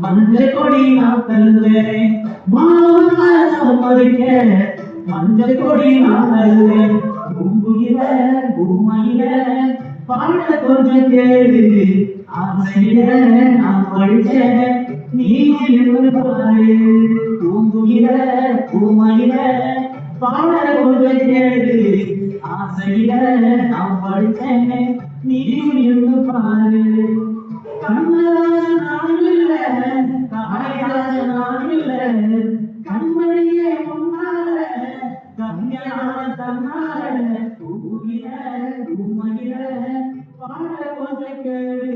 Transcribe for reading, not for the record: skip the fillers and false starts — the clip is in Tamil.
மஞ்சள் கொடி நான் தருவேன் மஞ்சள் கொடி நான் தருவேன் பூங்குயில பூமையில பாட கொஞ்சம் கேடு ஆசையில நான் படிச்சேன் நீ இருந்து பாரு பூங்குயில பூமையில பாட கொஞ்சம் கேடு ஆசையில நான் படிச்சேன் நீ இருந்து பாரு கண்மணியே முன்னால கம்மியான தன்னால பூமியில பூமையில பாட கொஞ்சம் கேடு